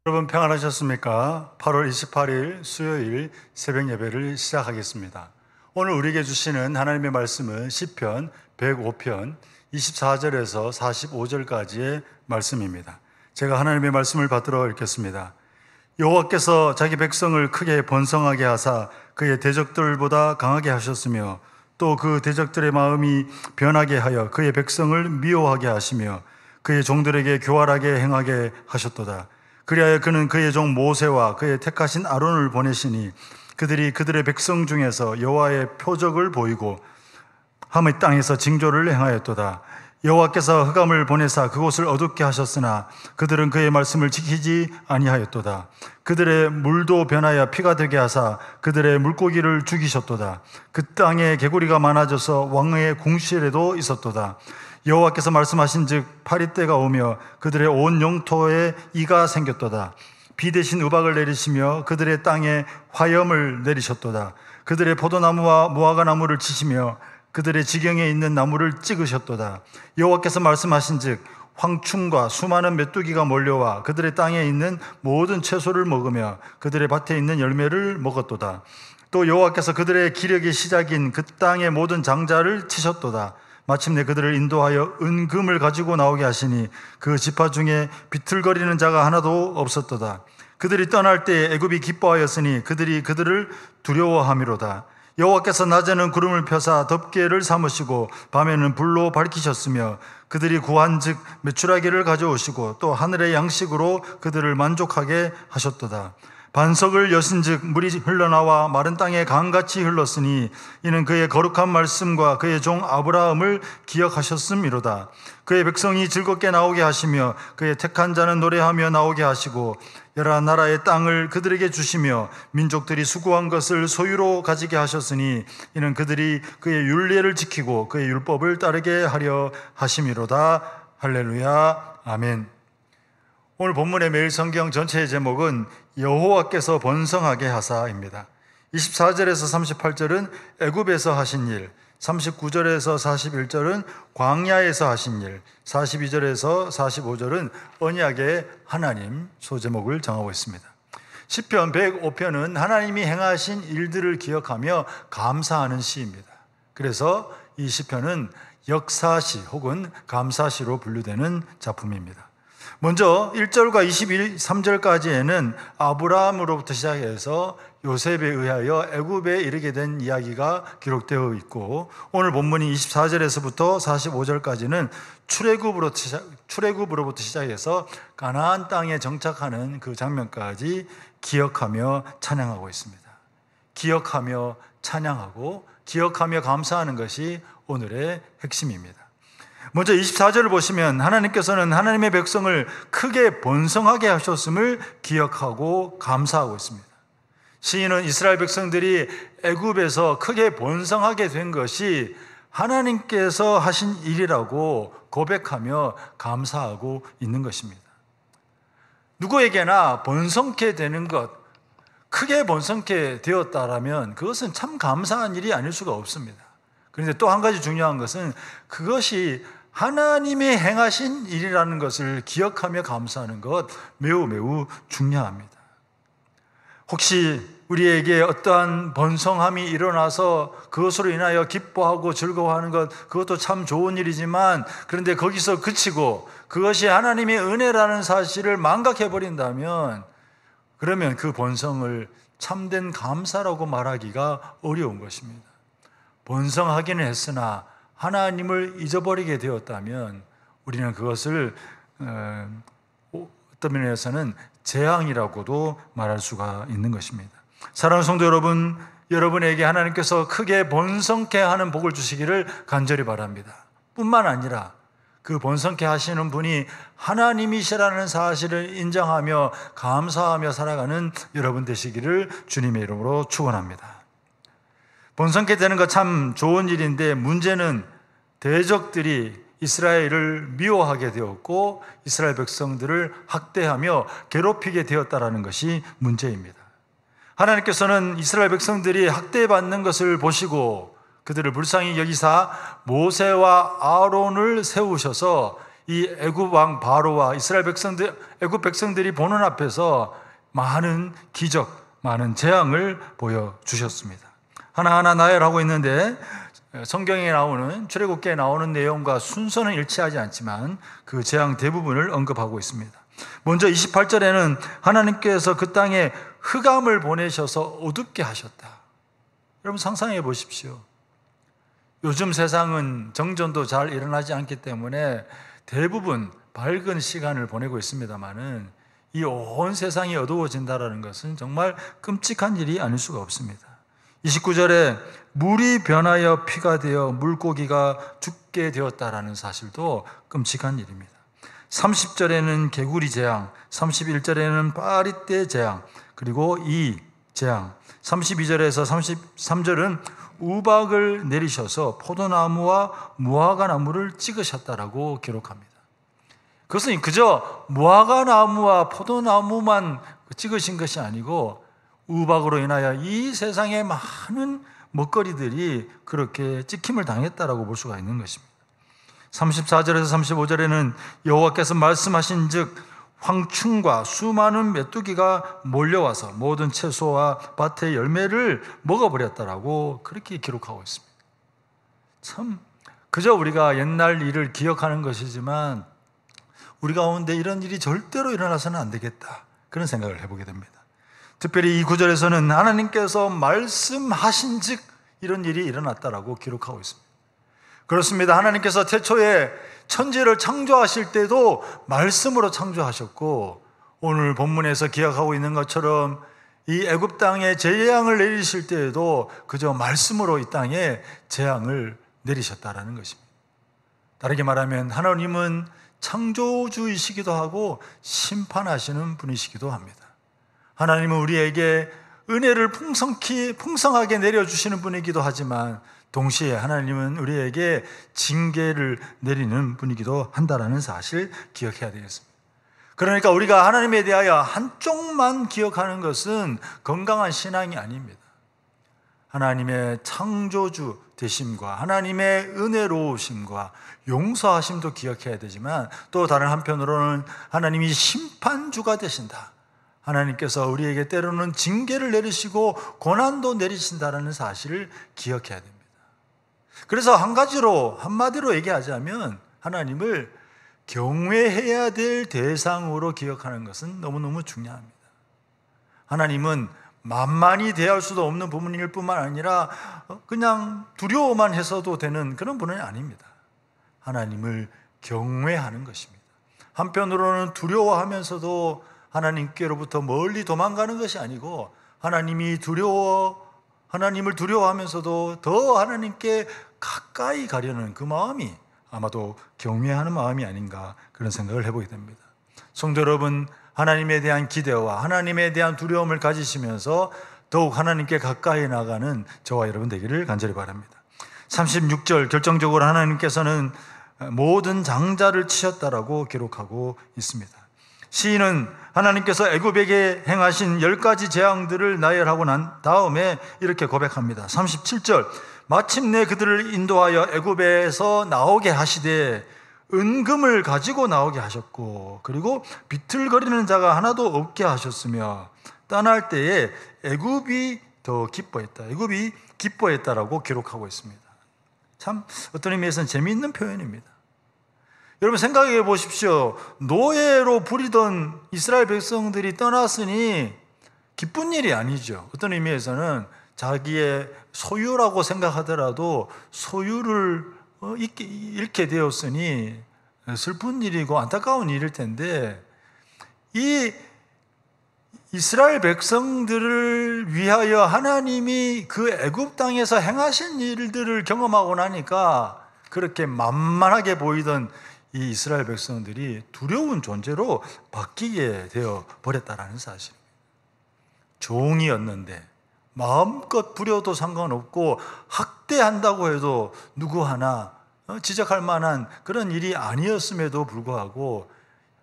여러분 평안하셨습니까? 8월 28일 수요일 새벽 예배를 시작하겠습니다. 오늘 우리에게 주시는 하나님의 말씀은 시편 105편 24절에서 45절까지의 말씀입니다. 제가 하나님의 말씀을 받들어 읽겠습니다. 여호와께서 자기 백성을 크게 번성하게 하사 그의 대적들보다 강하게 하셨으며 또 그 대적들의 마음이 변하게 하여 그의 백성을 미워하게 하시며 그의 종들에게 교활하게 행하게 하셨도다. 그리하여 그는 그의 종 모세와 그의 택하신 아론을 보내시니 그들이 그들의 백성 중에서 여호와의 표적을 보이고 함의 땅에서 징조를 행하였도다. 여호와께서 흑암을 보내사 그곳을 어둡게 하셨으나 그들은 그의 말씀을 지키지 아니하였도다. 그들의 물도 변하여 피가 되게 하사 그들의 물고기를 죽이셨도다. 그 땅에 개구리가 많아져서 왕의 궁실에도 있었도다. 여호와께서 말씀하신즉 파리때가 오며 그들의 온 영토에 이가 생겼도다. 비 대신 우박을 내리시며 그들의 땅에 화염을 내리셨도다. 그들의 포도나무와 무화과 나무를 치시며 그들의 지경에 있는 나무를 찍으셨도다. 여호와께서 말씀하신즉 황충과 수많은 메뚜기가 몰려와 그들의 땅에 있는 모든 채소를 먹으며 그들의 밭에 있는 열매를 먹었도다. 또 여호와께서 그들의 기력의 시작인 그 땅의 모든 장자를 치셨도다. 마침내 그들을 인도하여 은금을 가지고 나오게 하시니 그 지파 중에 비틀거리는 자가 하나도 없었도다. 그들이 떠날 때에 애굽이 기뻐하였으니 그들이 그들을 두려워함이로다. 여호와께서 낮에는 구름을 펴사 덮개를 삼으시고 밤에는 불로 밝히셨으며 그들이 구한즉 메추라기를 가져오시고 또 하늘의 양식으로 그들을 만족하게 하셨도다. 반석을 여신즉 물이 흘러나와 마른 땅에 강같이 흘렀으니 이는 그의 거룩한 말씀과 그의 종 아브라함을 기억하셨음이로다. 그의 백성이 즐겁게 나오게 하시며 그의 택한 자는 노래하며 나오게 하시고 여러 나라의 땅을 그들에게 주시며 민족들이 수고한 것을 소유로 가지게 하셨으니 이는 그들이 그의 율례를 지키고 그의 율법을 따르게 하려 하심이로다. 할렐루야. 아멘. 오늘 본문의 매일 성경 전체의 제목은 여호와께서 번성하게 하사입니다. 24절에서 38절은 애굽에서 하신 일, 39절에서 41절은 광야에서 하신 일, 42절에서 45절은 언약의 하나님 소제목을 정하고 있습니다. 시편 105편은 하나님이 행하신 일들을 기억하며 감사하는 시입니다. 그래서 이 시편은 역사시 혹은 감사시로 분류되는 작품입니다. 먼저 1절과 23절까지에는 아브라함으로부터 시작해서 요셉에 의하여 애굽에 이르게 된 이야기가 기록되어 있고 오늘 본문이 24절에서부터 45절까지는 출애굽으로부터 시작해서 가나안 땅에 정착하는 그 장면까지 기억하며 찬양하고 있습니다. 기억하며 찬양하고 기억하며 감사하는 것이 오늘의 핵심입니다. 먼저 24절을 보시면 하나님께서는 하나님의 백성을 크게 번성하게 하셨음을 기억하고 감사하고 있습니다. 시인은 이스라엘 백성들이 애굽에서 크게 번성하게 된 것이 하나님께서 하신 일이라고 고백하며 감사하고 있는 것입니다. 누구에게나 번성케 되는 것, 크게 번성케 되었다라면 그것은 참 감사한 일이 아닐 수가 없습니다. 그런데 또 한 가지 중요한 것은 그것이 하나님이 행하신 일이라는 것을 기억하며 감사하는 것 매우 중요합니다. 혹시 우리에게 어떠한 번성함이 일어나서 그것으로 인하여 기뻐하고 즐거워하는 것 그것도 참 좋은 일이지만 그런데 거기서 그치고 그것이 하나님의 은혜라는 사실을 망각해버린다면 그러면 그 번성을 참된 감사라고 말하기가 어려운 것입니다. 번성하기는 했으나 하나님을 잊어버리게 되었다면 우리는 그것을 어떤 면에서는 재앙이라고도 말할 수가 있는 것입니다. 사랑하는 성도 여러분, 여러분에게 하나님께서 크게 번성케 하는 복을 주시기를 간절히 바랍니다. 뿐만 아니라 그 번성케 하시는 분이 하나님이시라는 사실을 인정하며 감사하며 살아가는 여러분 되시기를 주님의 이름으로 축원합니다. 번성케 되는 것 참 좋은 일인데 문제는 대적들이 이스라엘을 미워하게 되었고 이스라엘 백성들을 학대하며 괴롭히게 되었다는 것이 문제입니다. 하나님께서는 이스라엘 백성들이 학대받는 것을 보시고 그들을 불쌍히 여기사 모세와 아론을 세우셔서 이 애굽 왕 바로와 애굽 백성들이 보는 앞에서 많은 기적, 많은 재앙을 보여주셨습니다. 하나하나 나열하고 있는데 성경에 나오는, 출애굽기에 나오는 내용과 순서는 일치하지 않지만 그 재앙 대부분을 언급하고 있습니다. 먼저 28절에는 하나님께서 그 땅에 흑암을 보내셔서 어둡게 하셨다. 여러분 상상해 보십시오. 요즘 세상은 정전도 잘 일어나지 않기 때문에 대부분 밝은 시간을 보내고 있습니다만은 이 온 세상이 어두워진다는 것은 정말 끔찍한 일이 아닐 수가 없습니다. 29절에 물이 변하여 피가 되어 물고기가 죽게 되었다라는 사실도 끔찍한 일입니다. 30절에는 개구리 재앙, 31절에는 파리떼 재앙, 그리고 이 재앙, 32절에서 33절은 우박을 내리셔서 포도나무와 무화과나무를 찍으셨다라고 기록합니다. 그것은 그저 무화과나무와 포도나무만 찍으신 것이 아니고 우박으로 인하여 이 세상의 많은 먹거리들이 그렇게 찍힘을 당했다라고 볼 수가 있는 것입니다. 34절에서 35절에는 여호와께서 말씀하신 즉 황충과 수많은 메뚜기가 몰려와서 모든 채소와 밭의 열매를 먹어버렸다라고 그렇게 기록하고 있습니다. 참 그저 우리가 옛날 일을 기억하는 것이지만 우리 가운데 이런 일이 절대로 일어나서는 안 되겠다, 그런 생각을 해보게 됩니다. 특별히 이 구절에서는 하나님께서 말씀하신 즉 이런 일이 일어났다라고 기록하고 있습니다. 그렇습니다. 하나님께서 태초에 천지를 창조하실 때도 말씀으로 창조하셨고, 오늘 본문에서 기억하고 있는 것처럼 이 애굽 땅에 재앙을 내리실 때에도 그저 말씀으로 이 땅에 재앙을 내리셨다라는 것입니다. 다르게 말하면 하나님은 창조주이시기도 하고 심판하시는 분이시기도 합니다. 하나님은 우리에게 은혜를 풍성하게 내려주시는 분이기도 하지만 동시에 하나님은 우리에게 징계를 내리는 분이기도 한다는 사실 기억해야 되겠습니다. 그러니까 우리가 하나님에 대하여 한쪽만 기억하는 것은 건강한 신앙이 아닙니다. 하나님의 창조주 되심과 하나님의 은혜로우심과 용서하심도 기억해야 되지만 또 다른 한편으로는 하나님이 심판주가 되신다, 하나님께서 우리에게 때로는 징계를 내리시고 고난도 내리신다는 사실을 기억해야 됩니다. 그래서 한마디로 얘기하자면 하나님을 경외해야 될 대상으로 기억하는 것은 너무너무 중요합니다. 하나님은 만만히 대할 수도 없는 부모님일 뿐만 아니라 그냥 두려워만 해서도 되는 그런 분은 아닙니다. 하나님을 경외하는 것입니다. 한편으로는 두려워하면서도 하나님께로부터 멀리 도망가는 것이 아니고 하나님을 두려워하면서도 더 하나님께 가까이 가려는 그 마음이 아마도 경외하는 마음이 아닌가, 그런 생각을 해보게 됩니다. 성도 여러분, 하나님에 대한 기대와 하나님에 대한 두려움을 가지시면서 더욱 하나님께 가까이 나가는 저와 여러분 되기를 간절히 바랍니다. 36절 결정적으로 하나님께서는 모든 장자를 치셨다라고 기록하고 있습니다. 시인은 하나님께서 애굽에게 행하신 10가지 재앙들을 나열하고 난 다음에 이렇게 고백합니다. 37절 마침내 그들을 인도하여 애굽에서 나오게 하시되 은금을 가지고 나오게 하셨고, 그리고 비틀거리는 자가 하나도 없게 하셨으며 떠날 때에 애굽이 기뻐했다라고 기록하고 있습니다. 참 어떤 의미에서는 재미있는 표현입니다. 여러분 생각해 보십시오. 노예로 부리던 이스라엘 백성들이 떠났으니 기쁜 일이 아니죠. 어떤 의미에서는 자기의 소유라고 생각하더라도 소유를 잃게 되었으니 슬픈 일이고 안타까운 일일 텐데, 이 이스라엘 백성들을 위하여 하나님이 그 애굽 땅에서 행하신 일들을 경험하고 나니까 그렇게 만만하게 보이던 이 이스라엘 백성들이 두려운 존재로 바뀌게 되어 버렸다라는 사실입니다. 종이었는데 마음껏 부려도 상관없고 학대한다고 해도 누구 하나 지적할 만한 그런 일이 아니었음에도 불구하고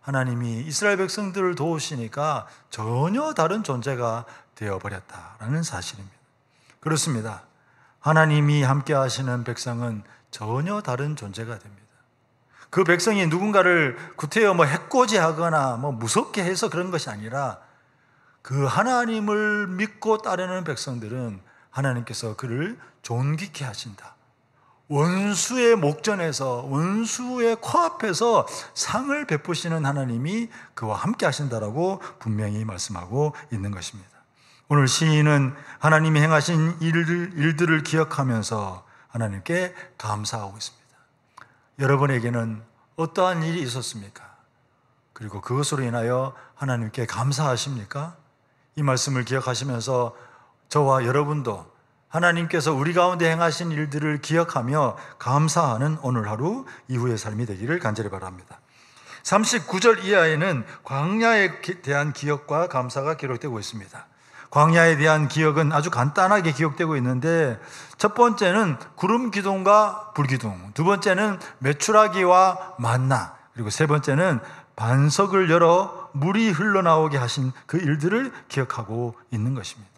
하나님이 이스라엘 백성들을 도우시니까 전혀 다른 존재가 되어버렸다라는 사실입니다. 그렇습니다. 하나님이 함께 하시는 백성은 전혀 다른 존재가 됩니다. 그 백성이 누군가를 구태여 해코지하거나 무섭게 해서 그런 것이 아니라 그 하나님을 믿고 따르는 백성들은 하나님께서 그를 존귀케 하신다. 원수의 목전에서, 원수의 코앞에서 상을 베푸시는 하나님이 그와 함께 하신다라고 분명히 말씀하고 있는 것입니다. 오늘 시인은 하나님이 행하신 일들을 기억하면서 하나님께 감사하고 있습니다. 여러분에게는 어떠한 일이 있었습니까? 그리고 그것으로 인하여 하나님께 감사하십니까? 이 말씀을 기억하시면서 저와 여러분도 하나님께서 우리 가운데 행하신 일들을 기억하며 감사하는 오늘 하루 이후의 삶이 되기를 간절히 바랍니다. 39절 이하에는 광야에 대한 기억과 감사가 기록되고 있습니다. 광야에 대한 기억은 아주 간단하게 기억되고 있는데, 첫 번째는 구름 기둥과 불기둥, 두 번째는 메추라기와 만나, 그리고 세 번째는 반석을 열어 물이 흘러나오게 하신 그 일들을 기억하고 있는 것입니다.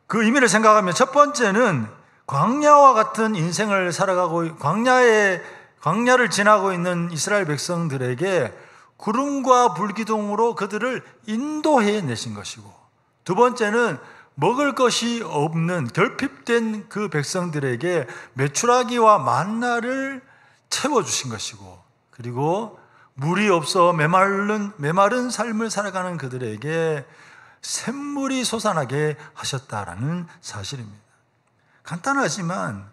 그 의미를 생각하면 첫 번째는 광야와 같은 인생을 살아가고 광야를 지나고 있는 이스라엘 백성들에게 구름과 불기둥으로 그들을 인도해 내신 것이고, 두 번째는 먹을 것이 없는 결핍된 그 백성들에게 메추라기와 만나를 채워주신 것이고, 그리고 물이 없어 메마른 삶을 살아가는 그들에게 샘물이 솟아나게 하셨다라는 사실입니다. 간단하지만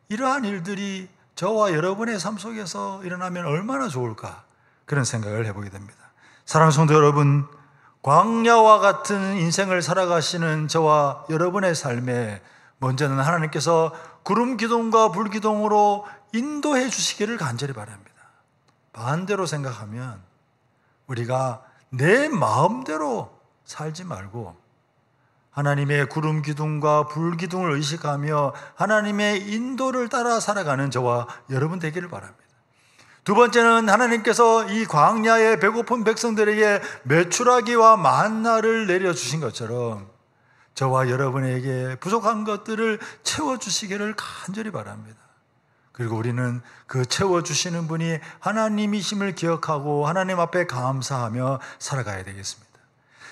이러한 일들이 저와 여러분의 삶 속에서 일어나면 얼마나 좋을까, 그런 생각을 해보게 됩니다. 사랑하는 성도 여러분, 광야와 같은 인생을 살아가시는 저와 여러분의 삶에 먼저는 하나님께서 구름 기둥과 불 기둥으로 인도해 주시기를 간절히 바랍니다. 반대로 생각하면 우리가 내 마음대로 살지 말고 하나님의 구름 기둥과 불 기둥을 의식하며 하나님의 인도를 따라 살아가는 저와 여러분 되기를 바랍니다. 두 번째는 하나님께서 이 광야의 배고픈 백성들에게 메추라기와 만나를 내려주신 것처럼 저와 여러분에게 부족한 것들을 채워주시기를 간절히 바랍니다. 그리고 우리는 그 채워주시는 분이 하나님이심을 기억하고 하나님 앞에 감사하며 살아가야 되겠습니다.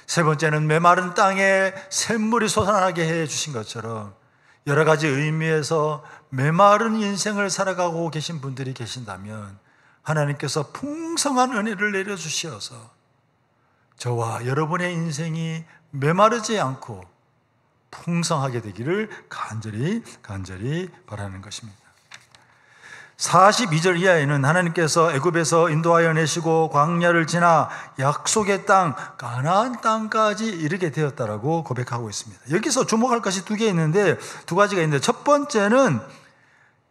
세 번째는 메마른 땅에 샘물이 솟아나게 해주신 것처럼 여러 가지 의미에서 메마른 인생을 살아가고 계신 분들이 계신다면 하나님께서 풍성한 은혜를 내려주시어서 저와 여러분의 인생이 메마르지 않고 풍성하게 되기를 간절히 바라는 것입니다. 42절 이하에는 하나님께서 애굽에서 인도하여 내시고 광야를 지나 약속의 땅 가나안 땅까지 이르게 되었다라고 고백하고 있습니다. 여기서 주목할 것이 두 가지가 있는데, 첫 번째는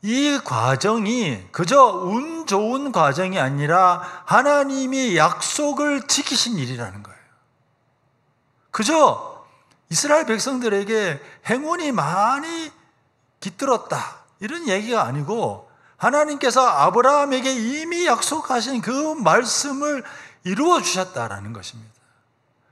이 과정이 그저 운 좋은 과정이 아니라 하나님이 약속을 지키신 일이라는 거예요. 그저 이스라엘 백성들에게 행운이 많이 깃들었다, 이런 얘기가 아니고 하나님께서 아브라함에게 이미 약속하신 그 말씀을 이루어 주셨다라는 것입니다.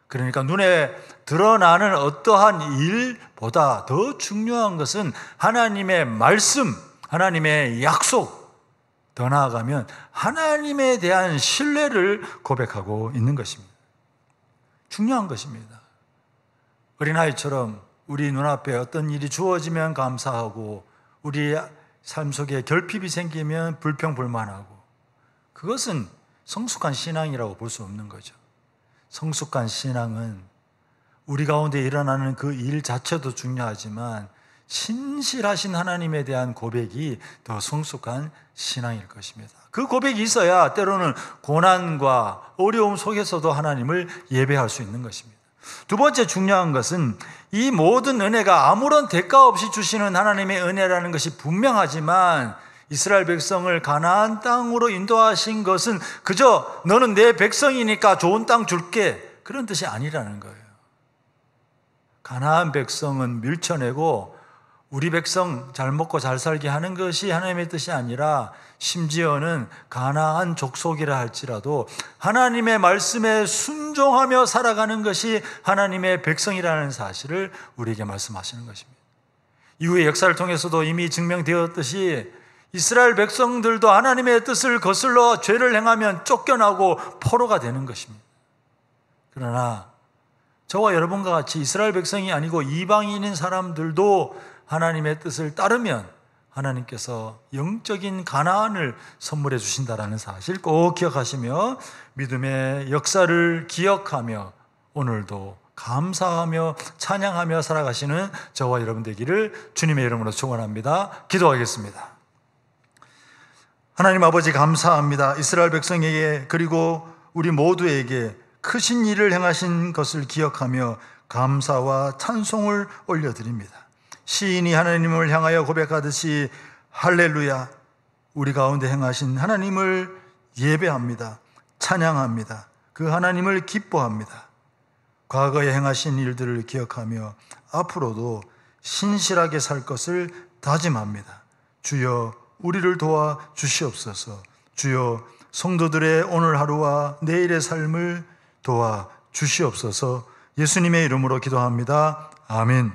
그러니까 눈에 드러나는 어떠한 일보다 더 중요한 것은 하나님의 말씀, 하나님의 약속, 더 나아가면 하나님에 대한 신뢰를 고백하고 있는 것입니다. 중요한 것입니다. 어린아이처럼 우리 눈앞에 어떤 일이 주어지면 감사하고 우리 삶 속에 결핍이 생기면 불평불만하고, 그것은 성숙한 신앙이라고 볼 수 없는 거죠. 성숙한 신앙은 우리 가운데 일어나는 그 일 자체도 중요하지만 신실하신 하나님에 대한 고백이 더 성숙한 신앙일 것입니다. 그 고백이 있어야 때로는 고난과 어려움 속에서도 하나님을 예배할 수 있는 것입니다. 두 번째 중요한 것은 이 모든 은혜가 아무런 대가 없이 주시는 하나님의 은혜라는 것이 분명하지만 이스라엘 백성을 가나안 땅으로 인도하신 것은 그저 너는 내 백성이니까 좋은 땅 줄게, 그런 뜻이 아니라는 거예요. 가나안 백성은 밀쳐내고 우리 백성 잘 먹고 잘 살게 하는 것이 하나님의 뜻이 아니라 심지어는 가나안 족속이라 할지라도 하나님의 말씀에 순종하며 살아가는 것이 하나님의 백성이라는 사실을 우리에게 말씀하시는 것입니다. 이후의 역사를 통해서도 이미 증명되었듯이 이스라엘 백성들도 하나님의 뜻을 거슬러 죄를 행하면 쫓겨나고 포로가 되는 것입니다. 그러나 저와 여러분과 같이 이스라엘 백성이 아니고 이방인인 사람들도 하나님의 뜻을 따르면 하나님께서 영적인 가나안을 선물해 주신다는 사실 꼭 기억하시며 믿음의 역사를 기억하며 오늘도 감사하며 찬양하며 살아가시는 저와 여러분 되기를 주님의 이름으로 축원합니다. 기도하겠습니다. 하나님 아버지 감사합니다. 이스라엘 백성에게 그리고 우리 모두에게 크신 일을 행하신 것을 기억하며 감사와 찬송을 올려드립니다. 시인이 하나님을 향하여 고백하듯이 할렐루야, 우리 가운데 행하신 하나님을 예배합니다. 찬양합니다. 그 하나님을 기뻐합니다. 과거에 행하신 일들을 기억하며 앞으로도 신실하게 살 것을 다짐합니다. 주여 우리를 도와 주시옵소서. 주여 성도들의 오늘 하루와 내일의 삶을 도와 주시옵소서. 예수님의 이름으로 기도합니다. 아멘.